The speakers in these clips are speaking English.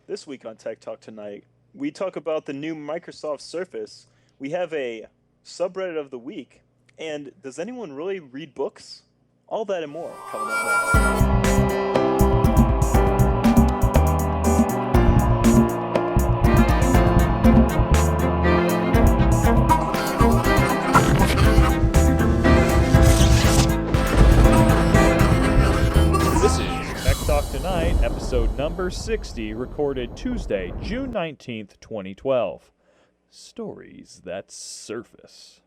This week on Tech Talk Tonight, we talk about the new Microsoft Surface. We have a subreddit of the week, and does anyone really read books? All that and more coming up next. This is Tech Talk Tonight, episode number 60, recorded Tuesday, June 19th, 2012. Stories that surface.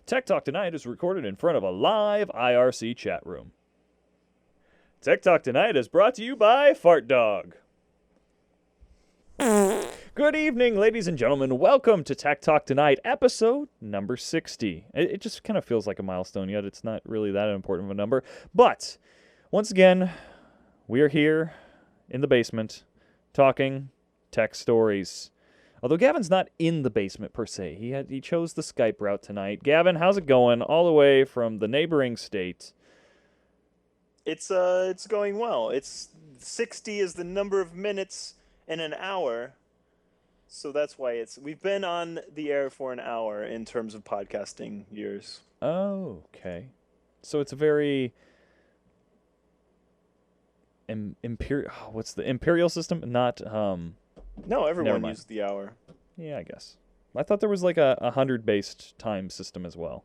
Tech Talk Tonight is recorded in front of a live IRC chat room. Tech Talk Tonight is brought to you by Fart Dog. Good evening, ladies and gentlemen. Welcome to Tech Talk Tonight, episode number 60. It just kind of feels like a milestone, yet it's not really that important of a number. But once again, we are here in the basement talking tech stories. Although Gavin's not in the basement per se. He chose the Skype route tonight. Gavin, how's it going? All the way from the neighboring state. It's going well. It's 60 is the number of minutes in an hour. So that's why we've been on the air for an hour in terms of podcasting years. Oh, okay. So it's a very imperial. What's the imperial system? Not No, Never everyone mind. used the hour. Yeah, I guess. I thought there was like a 100-based time system as well.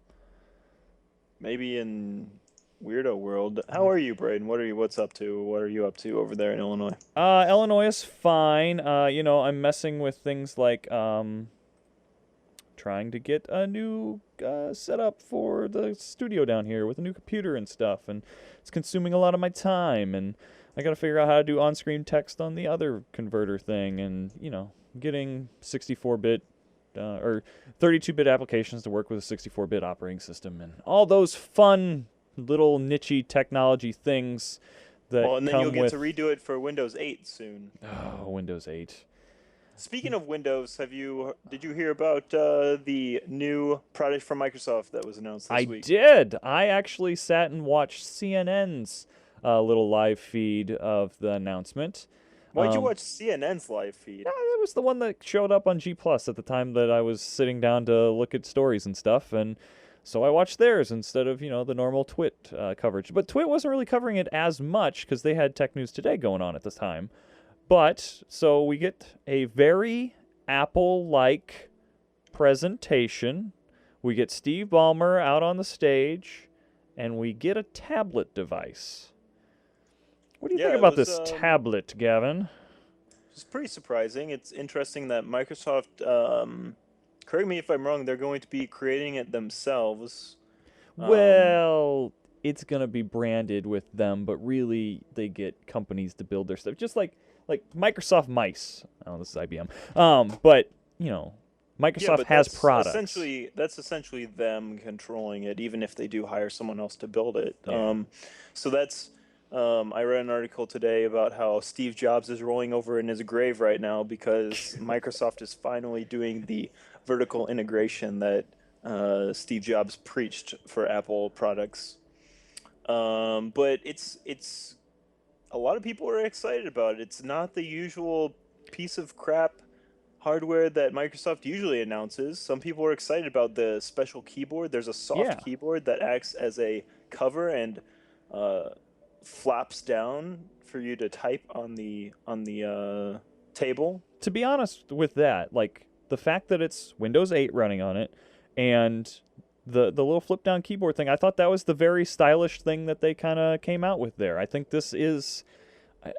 Maybe in Weirdo World. How are you, Braden? What's up to? What are you up to over there in Illinois? Illinois is fine. I'm messing with things like trying to get a new setup for the studio down here with a new computer and stuff, and it's consuming a lot of my time, and I got to figure out how to do on-screen text on the other converter thing, and getting 64-bit or 32-bit applications to work with a 64-bit operating system, and all those fun little niche technology things that Well, and then come you'll get with to redo it for Windows 8 soon. Windows 8. Speaking of Windows, did you hear about the new product from Microsoft that was announced this I week? did. I actually sat and watched CNN's little live feed of the announcement. Why'd you Um, watch CNN's live feed? It was the one that showed up on G Plus at the time that I was sitting down to look at stories and stuff, and so I watched theirs instead of the normal Twit coverage. But Twit wasn't really covering it as much because they had Tech News Today going on at the time. But so we get a very Apple-like presentation. We get Steve Ballmer out on the stage, and we get a tablet device. What do you Yeah, think it about was, this tablet, Gavin? It's pretty surprising. It's interesting that Microsoft, correct me if I'm wrong, they're going to be creating it themselves. Well, it's gonna be branded with them, but really they get companies to build their stuff, just like Microsoft Mice. Oh, this is IBM. But Microsoft but has that's products. essentially them controlling it, even if they do hire someone else to build it. Yeah. So that's. I read an article today about how Steve Jobs is rolling over in his grave right now because Microsoft is finally doing the vertical integration that Steve Jobs preached for Apple products. But it's a lot of people are excited about it. It's not the usual piece of crap hardware that Microsoft usually announces. Some people are excited about the special keyboard. There's a soft Yeah. keyboard that acts as a cover and flaps down for you to type on the table. To be honest with that, like the fact that it's Windows 8 running on it, and the little flip down keyboard thing, I thought that was the very stylish thing that they kind of came out with there. I think this is,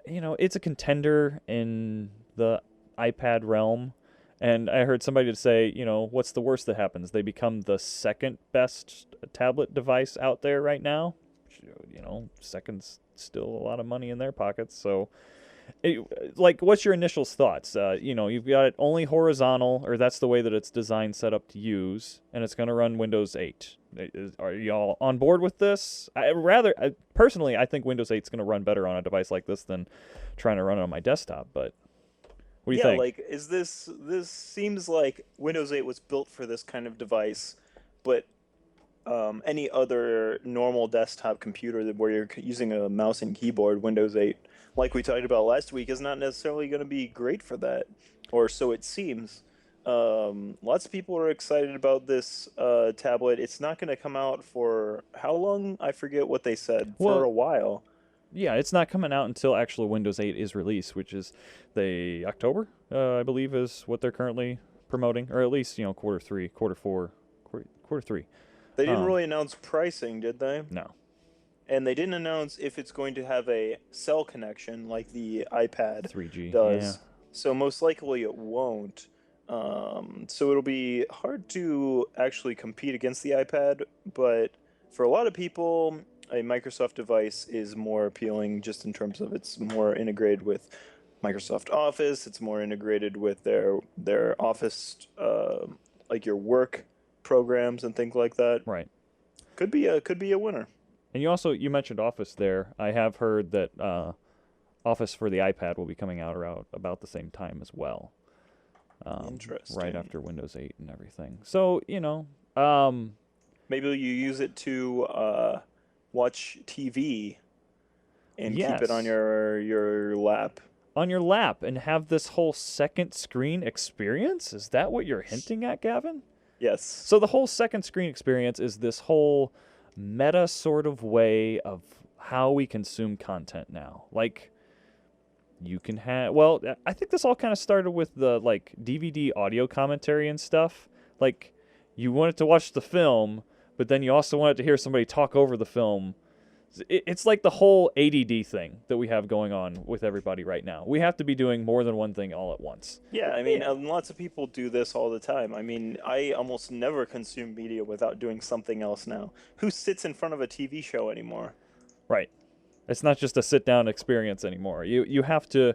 it's a contender in the iPad realm. And I heard somebody say, what's the worst that happens? They become the second best tablet device out there right now. Second's still a lot of money in their pockets. So, what's your initial thoughts? You've got it only horizontal, or that's the way that it's designed, set up to use, and it's going to run Windows 8. Are y'all on board with this? Personally, I think Windows 8 is going to run better on a device like this than trying to run it on my desktop. But what do you think? Is this seems like Windows 8 was built for this kind of device, but any other normal desktop computer where you're using a mouse and keyboard, Windows 8 like we talked about last week, is not necessarily going to be great for that, or so it seems. Lots of people are excited about this tablet. It's not going to come out for how long? I forget what they said. For Well, a while. yeah, it's not coming out until actual Windows 8 is released, which is the October, I believe, is what they're currently promoting, or at least quarter three, quarter four, quarter three. They didn't Um, really announce pricing, did they? no. And they didn't announce if it's going to have a cell connection like the iPad 3G, yeah. does. So most likely it won't. So it'll be hard to actually compete against the iPad, but for a lot of people, a Microsoft device is more appealing just in terms of it's more integrated with Microsoft Office. It's more integrated with their Office, like your work programs and things like that. Right. Could be a winner. And you mentioned Office there. I have heard that Office for the iPad will be coming out around about the same time as well. Right Interesting. after Windows 8 and everything. So, um, Maybe you use it to watch TV and keep it on yes, your lap. on your lap and have this whole second screen experience? Is that what you're hinting at, Gavin? Yes. So the whole second screen experience is this whole meta sort of way of how we consume content now. Like you can have I think this all kind of started with the like DVD audio commentary and stuff. Like you wanted to watch the film, but then you also wanted to hear somebody talk over the film. It's like the whole ADD thing that we have going on with everybody right now. We have to be doing more than one thing all at once. Yeah, I mean, Yeah. lots of people do this all the time. I mean, I almost never consume media without doing something else now. Who sits in front of a TV show anymore? Right. It's not just a sit down experience anymore. You have to,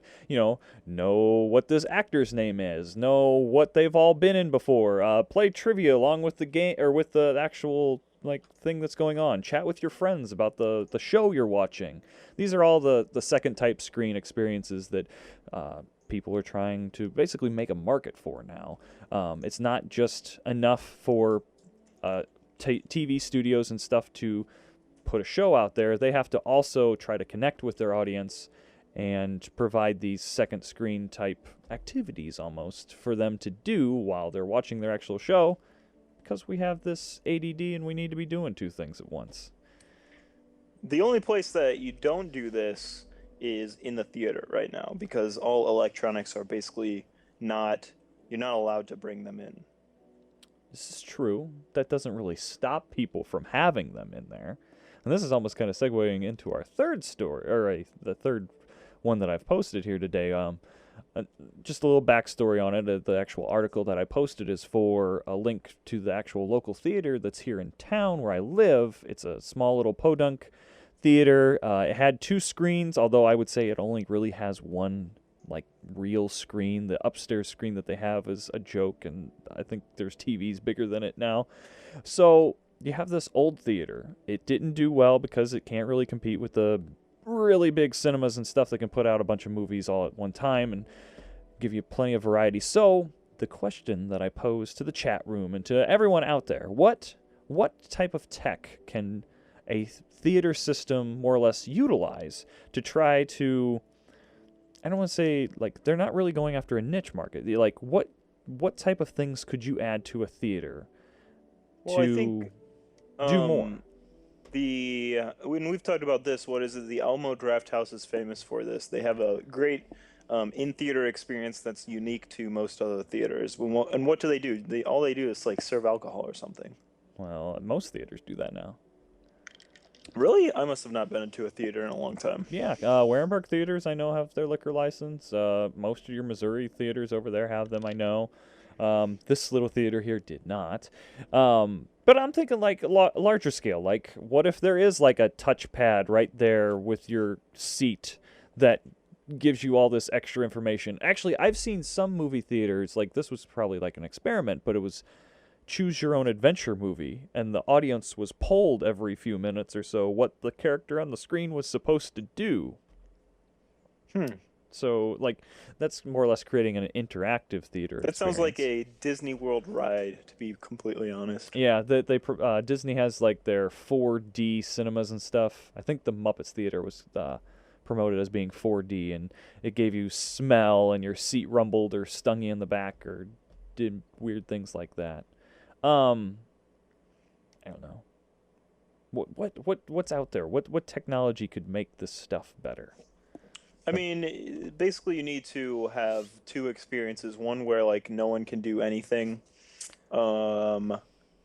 know what this actor's name is, know what they've all been in before, play trivia along with the game or with the actual like thing that's going on. Chat with your friends about the show you're watching. These are all the second type screen experiences that people are trying to basically make a market for now. It's not just enough for TV studios and stuff to put a show out there. They have to also try to connect with their audience and provide these second screen type activities almost for them to do while they're watching their actual show, because we have this ADD and we need to be doing two things at once. The only place that you don't do this is in the theater right now because all electronics are basically not, you're not allowed to bring them in. This is true. That doesn't really stop people from having them in there. And this is almost kind of segueing into our third story, or the third one that I've posted here today. Just a little backstory on it. The actual article that I posted is for a link to the actual local theater that's here in town where I live. It's a small little podunk theater. It had two screens, although I would say it only really has one like real screen. The upstairs screen that they have is a joke, and I think there's TVs bigger than it now. So you have this old theater. It didn't do well because it can't really compete with the really big cinemas and stuff that can put out a bunch of movies all at one time and give you plenty of variety. So the question that I pose to the chat room and to everyone out there, what type of tech can a theater system more or less utilize to try to, I don't want to say like they're not really going after a niche market. Like what type of things could you add to a theater Well, I to think do more? the when we've talked about this, what is it? The Alamo Draft House is famous for this. They have a great in-theater experience that's unique to most other theaters. And what do they do? All they do is like serve alcohol or something. Well, most theaters do that now. Really? I must have not been into a theater in a long time. Yeah, Warenberg theaters I know have their liquor license. Most of your Missouri theaters over there have them. I know. This little theater here did not. But I'm thinking like larger scale. Like, what if there is like a touchpad right there with your seat that gives you all this extra information? Actually, I've seen some movie theaters, like this was probably like an experiment, but it was choose your own adventure movie, and the audience was polled every few minutes or so what the character on the screen was supposed to do. Hmm. So, like, that's more or less creating an interactive theater That sounds like experience. a Disney World ride, to be completely honest. Yeah, Disney has like their 4D cinemas and stuff. I think the Muppets Theater was promoted as being 4D, and it gave you smell, and your seat rumbled or stung you in the back or did weird things like that. Um, I don't know. What's out there? What technology could make this stuff better? I mean, basically, you need to have two experiences. One where like no one can do anything, um,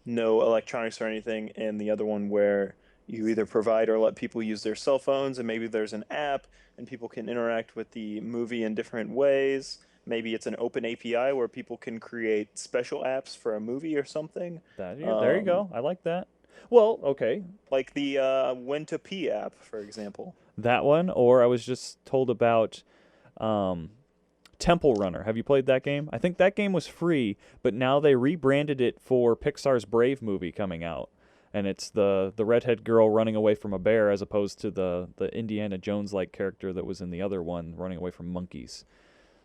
no electronics or anything, and the other one where you either provide or let people use their cell phones, and maybe there's an app and people can interact with the movie in different ways. Maybe it's an open API where people can create special apps for a movie or something. There you Um, go. I like that. Well, okay, like the When to Pee app, for example. that one. Or I was just told about um, Temple Runner. Have you played that game? I think that game was free, but now they rebranded it for Pixar's Brave movie coming out. And it's the redhead girl running away from a bear as opposed to the Indiana Jones like character that was in the other one running away from monkeys.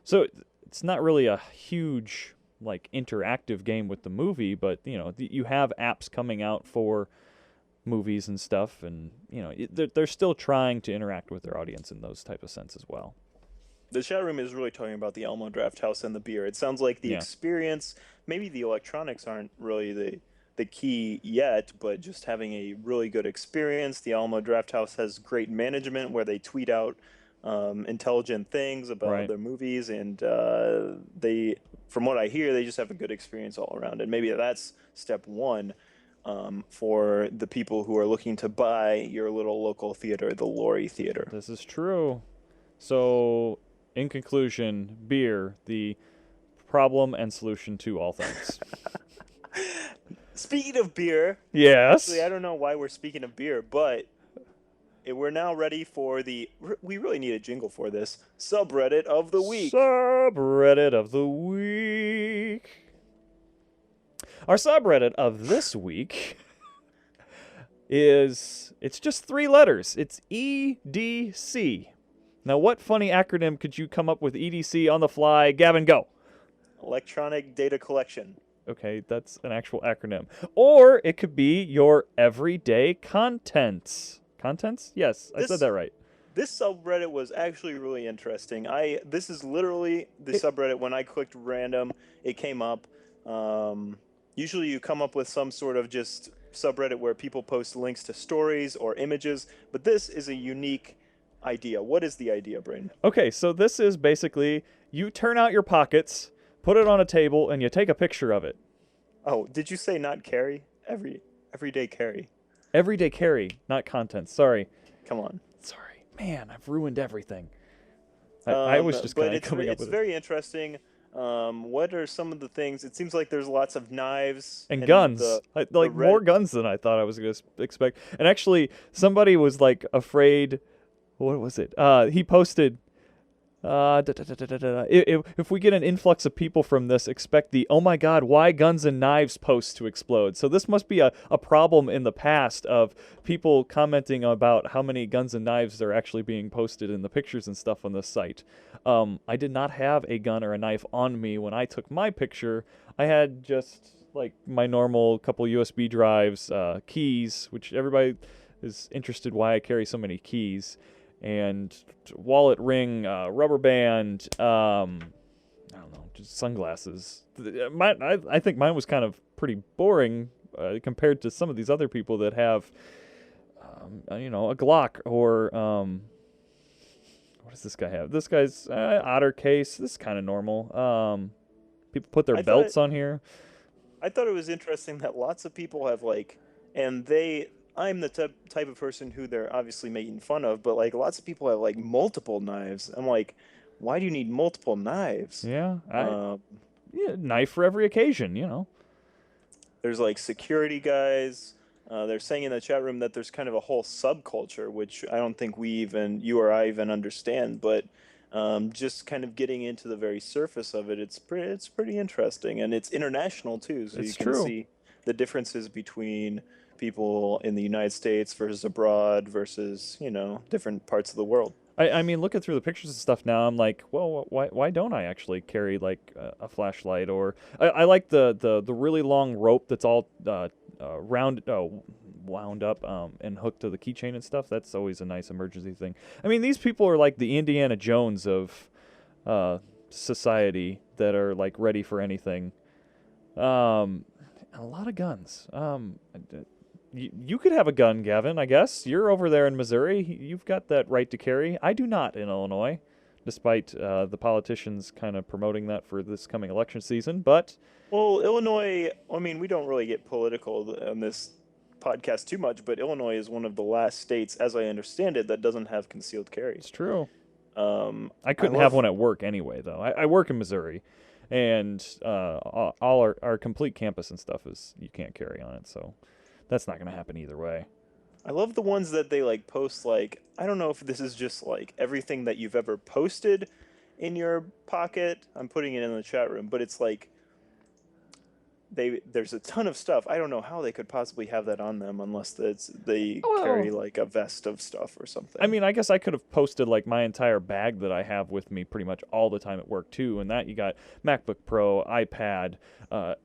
So it's not really a huge like interactive game with the movie, but you have apps coming out for movies and stuff, and they're still trying to interact with their audience in those type of sense as well. The chat room is really talking about the Elmo Draft House and the beer. It sounds like the Yeah, experience, maybe the electronics aren't really the key yet, but just having a really good experience. The Alamo Draft House has great management where they tweet out intelligent things about right. their movies, and from what I hear, they just have a good experience all around. And maybe that's step one for the people who are looking to buy your little local theater, the Lori Theater. This is true. So, in conclusion, beer, the problem and solution to all things. Speaking of beer, actually, Yes. I don't know why we're speaking of beer, but we're now ready for we really need a jingle for this subreddit of the week. Subreddit of the week. Our subreddit of this week it's just 3 letters. It's EDC. Now, what funny acronym could you come up with EDC on the fly? Gavin, go. Electronic data collection. Okay, that's an actual acronym. Or it could be your everyday contents. Contents? Yes, I said This that right. this subreddit was actually really interesting. This is literally the It, subreddit. When I clicked random, it came up. Usually, you come up with some sort of just subreddit where people post links to stories or images, but this is a unique idea. What is the idea, Brain? okay, so this is basically you turn out your pockets, put it on a table, and you take a picture of it. Oh, did you say not carry? Everyday carry. Everyday carry, not contents. Sorry. Come on. Sorry. Man, I've ruined everything. I was just But kind of coming up it's with it. very interesting. What are some of the things? It seems like there's lots of knives And and guns. the Like more red. guns than I thought I was going to expect. And actually, somebody was like afraid. What was it? He posted. If we get an influx of people from this, expect the "Oh my God, why guns and knives" posts to explode. So this must be a problem in the past of people commenting about how many guns and knives are actually being posted in the pictures and stuff on this site. I did not have a gun or a knife on me when I took my picture. I had just like my normal couple USB drives, keys, which everybody is interested why I carry so many keys, and wallet, ring, rubber band, I don't know, just sunglasses. I think mine was kind of pretty boring compared to some of these other people that have, a Glock or what does this guy have? This guy's otter case. This is kind of normal. People put their I thought belts on here. I thought it was interesting that lots of people have like, and they. I'm the type of person who they're obviously making fun of, but like lots of people have like multiple knives. I'm like, why do you need multiple knives? Yeah, Um, knife for every occasion. there's like security guys. They're saying in the chat room that there's kind of a whole subculture, which I don't think you or I even understand. But just kind of getting into the very surface of it, it's pretty interesting, and it's international too. So you It's can true. see the differences between people in the United States versus abroad versus different parts of the world. I mean, looking through the pictures and stuff now, I'm like, well, why don't I actually carry like a flashlight? Or I like the really long rope that's all round wound up and hooked to the keychain and stuff. That's always a nice emergency thing. I mean, these people are like the Indiana Jones of society that are like ready for anything. A lot of guns. You could have a gun, Gavin, I guess. You're over there in Missouri. You've got that right to carry. I do not in Illinois, despite the politicians kind of promoting that for this coming election season. But Well, Illinois, I mean, we don't really get political on this podcast too much, but Illinois is one of the last states, as I understand it, that doesn't have concealed carry. it's true. I I couldn't have love, one at work anyway, though. I work in Missouri, and all our complete campus and stuff is you can't carry on it, so that's not going to happen either way. I love the ones that they like post, like, I don't know if this is just like everything that you've ever posted in your pocket. I'm putting it in the chat room, but it's like there's a ton of stuff. I don't know how they could possibly have that on them unless they carry Well, like a vest of stuff or I something. mean, I guess I could have posted like my entire bag that I have with me pretty much all the time at work too. And that you got MacBook Pro, iPad,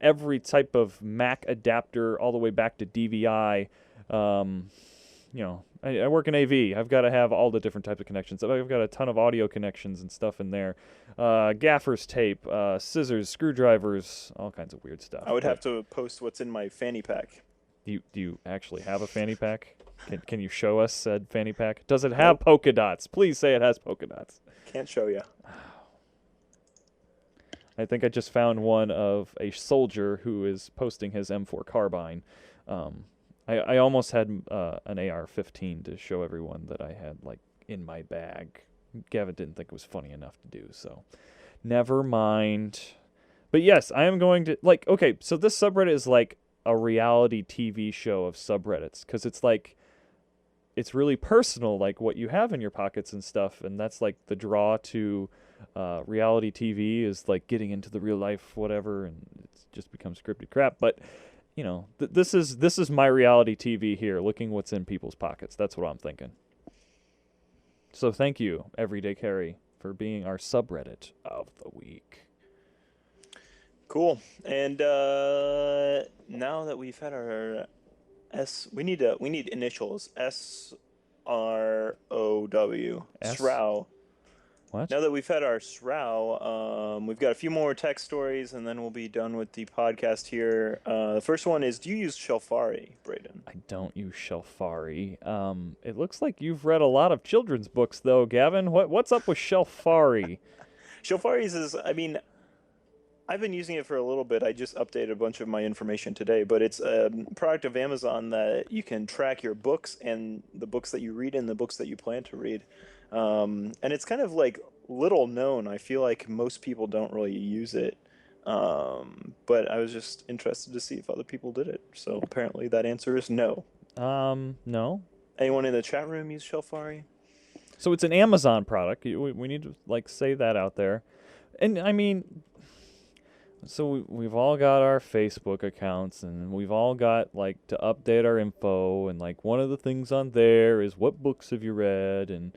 every type of Mac adapter, all the way back to DVI. Um, I work in AV. I've got to have all the different types of connections. I've got a ton of audio connections and stuff in there. Gaffer's tape, scissors, screwdrivers, all kinds of weird stuff. I would But have to post what's in my fanny pack. do you actually have a fanny pack? Can you show us said fanny pack? Does it have Nope, polka dots? Please say it has polka dots. can't show you. I think I just found one of a soldier who is posting his M4 carbine. Um, I almost had an AR-15 to show everyone that I had like in my bag. Gavin didn't think it was funny enough to do, so never mind. But yes, I am going to like. Okay, so this subreddit is like a reality TV show of subreddits because it's like it's really personal, like what you have in your pockets and stuff, and that's like the draw to reality TV is like getting into the real life whatever, and it's just becomes scripted crap. But this is my reality TV here, looking what's in people's pockets. That's what I'm thinking. So thank you, Everyday Carry, for being our subreddit of the week. Cool. And now that we've had our we need initials SROW S SROW. what? Now that we've had our SROW, we've got a few more tech stories, and then we'll be done with the podcast here. The first one is: do you use Shelfari, Braden? I don't use Shelfari. It looks like you've read a lot of children's books, though, Gavin. What's up with Shelfari? Shelfari's is, I mean, I've been using it for a little bit. I just updated a bunch of my information today, but it's a product of Amazon that you can track your books and the books that you read and the books that you plan to read. And it's kind of like little known. I feel like most people don't really use it. But I was just interested to see if other people did it. So apparently that answer is no. No. Anyone in the chat room use Shelfari? So it's an Amazon product. We need to like say that out there. And I mean, so we've all got our Facebook accounts, and we've all got like to update our info, and like one of the things on there is what books have you read, and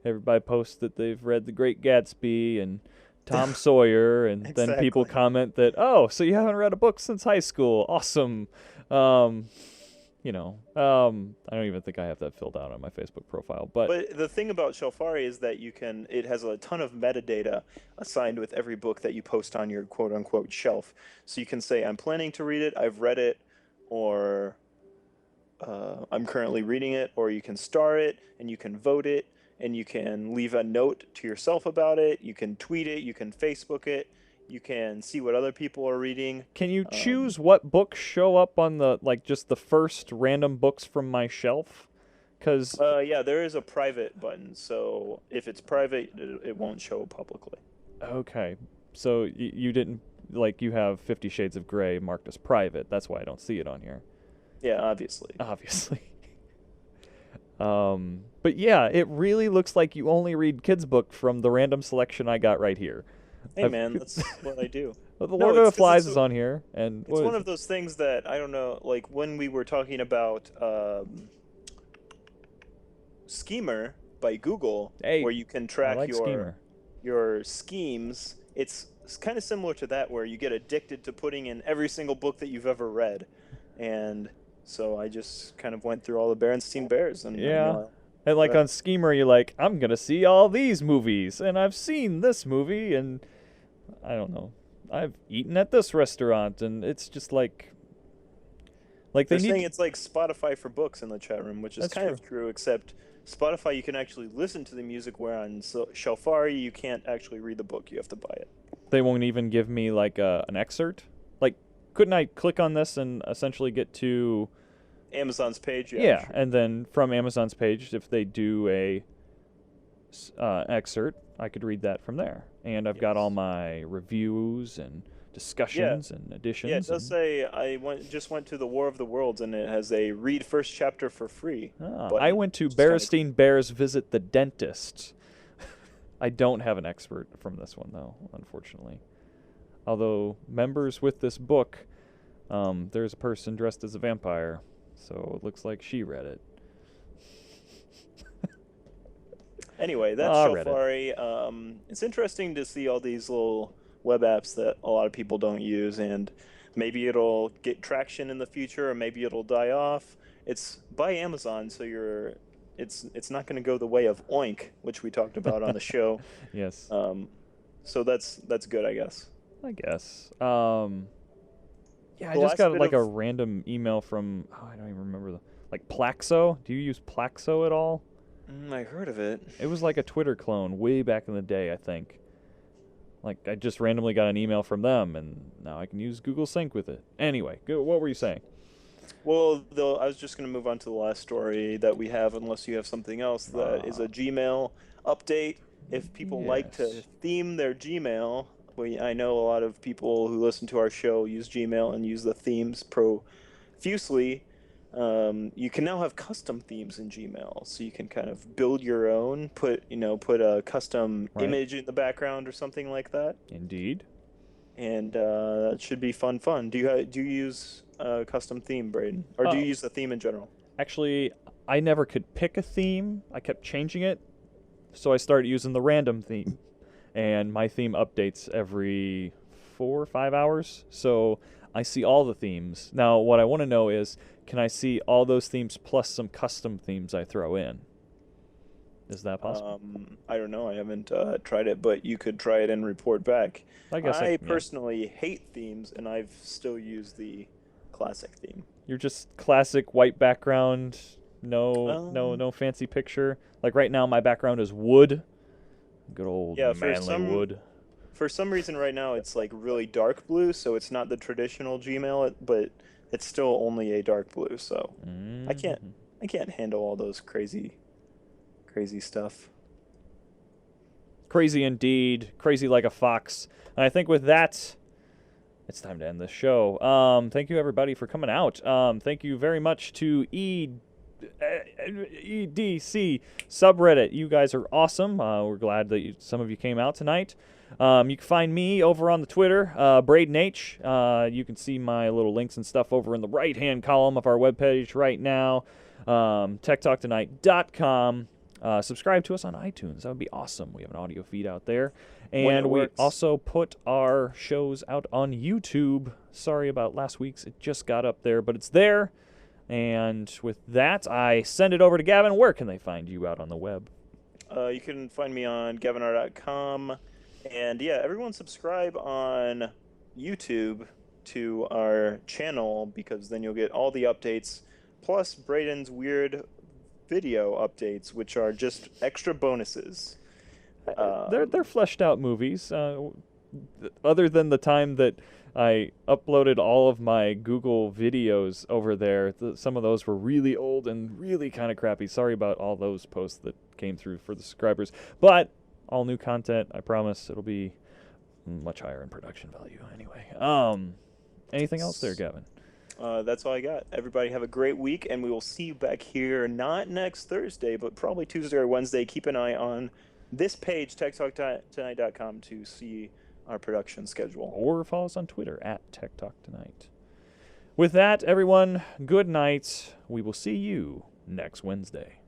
everybody posts that they've read The Great Gatsby and Tom Sawyer, and then people Exactly. comment that, oh, so you haven't read a book since high school? Awesome. Um, I don't even think I have that filled out on my Facebook profile, but But the thing about Shelfari is that it has a ton of metadata assigned with every book that you post on your quote unquote shelf. So you can say, I'm planning to read it, I've read it, or I'm currently reading it, or you can star it and you can vote it and you can leave a note to yourself about it. You can tweet it, you can Facebook it, you can see what other people are reading. can you Um, choose what books show up on the like just the first random books from my shelf? Cuz yeah, there is a private button, so if it's private, it won't show publicly. okay. So you didn't like you have 50 Shades of Grey marked as private. That's why I don't see it on here. Yeah, obviously. Obviously. But yeah, it really looks like you only read kids book from the random selection I got right here. Hey I've man, that's what I do. well, the No, Lord of the it's because Flies is on here, and it's what one is of it? those things that I don't know. Like when we were talking about Schemer by Google, Hey, where you can I track like Schemer. your schemes. It's kind of similar to that, where you get addicted to putting in every single book that you've ever read, and So I just kind of went through all the Berenstein Bears, and Yeah. And like uh, on Schemer, you're like, I'm gonna see all these movies, and I've seen this movie, and I don't know, I've eaten at this restaurant, and it's just like they they're saying need. it's like Spotify for books in the chat room, which is That's kind true. of true, except Spotify you can actually listen to the music, where on Shelfari you can't actually read the book; you have to buy it. They won't even give me like an excerpt. Like, couldn't I click on this and essentially get to Amazon's page, yeah, yeah, sure. and then from Amazon's page, if they do a excerpt, I could read that from there. And I've got all Yes. my reviews and Yeah, discussions and yeah, it additions does and say just went to the War of the Worlds, and it has a read first chapter for free I button, went to which is kind of cool. Berenstein Bears visit the dentist. I don't have an expert from this one though, unfortunately. Although members with this book, there's a person dressed as a vampire, so it looks like she read it. Anyway, that's Ah, read it. Shelfari. It's interesting to see all these little web apps that a lot of people don't use, and maybe it'll get traction in the future, or maybe it'll die off. It's by Amazon, so it's not going to go the way of Oink, which we talked about on the show. Yes, Um, so that's good, I guess. I guess. Yeah, I The just last got bit like of a random email from I don't even remember the like Plaxo. Do you use Plaxo at all? I heard of it. It was like a Twitter clone way back in the day, I think. Like I just randomly got an email from them, and now I can use Google Sync with it. Anyway, what were you saying? Well, though, I was just going to move on to the last story that we have, unless you have something else that is a Gmail update. If people like to Yes. theme their Gmail, I know a lot of people who listen to our show use Gmail and use the themes profusely. You can now have custom themes in Gmail, so you can kind of build your own, put a custom Right. image in the background or something like that, Indeed. and that should be fun. Do you use a custom theme, Braden, or do Uh, you use the theme in general? Actually, I never could pick a theme. I kept changing it, so I started using the random theme, and my theme updates every 4 or 5 hours. So I see all the themes. Now, what I want to know is, can I see all those themes plus some custom themes I throw in? Is that possible? I don't know. I haven't tried it, but you could try it and report back. I guess I I can. Yeah. personally hate themes, and I've still used the classic theme. You're just classic white background, no, no, Um, no fancy picture. Like right now, my background is wood, good old yeah, manly wood. for some reason right now it's like really dark blue, so it's not the traditional Gmail, but it's still only a dark blue. So I can't Hmm. I can't handle all those crazy stuff. Crazy indeed, crazy like a fox. And I think with that, it's time to end this show. Thank you everybody for coming out. Thank you very much to EDC subreddit. You guys are awesome. We're glad that some of you came out tonight. You can find me over on the Twitter, Braden H. You can see my little links and stuff over in the right-hand column of our webpage right now, techtalktonight.com. Subscribe to us on iTunes. That would be awesome. We have an audio feed out there. When it And we works. also put our shows out on YouTube. Sorry about last week's. It just got up there, but it's there. And with that, I send it over to Gavin. Where can they find you out on the web? You can find me on gavinar.com. And yeah, everyone subscribe on YouTube to our channel, because then you'll get all the updates, plus Braden's weird video updates, which are just extra bonuses. They're fleshed out movies. Other than the time that I uploaded all of my Google videos over there, some of those were really old and really kind of crappy. Sorry about all those posts that came through for the subscribers, but all new content. I promise it'll be much higher in production value. Anyway, anything else there, Gavin? That's all I got. Everybody have a great week, and we will see you back here not next Thursday, but probably Tuesday or Wednesday. Keep an eye on this page, techtalktonight.com, to see our production schedule. Or follow us on Twitter at Tech Talk Tonight. With that, everyone, good night. We will see you next Wednesday.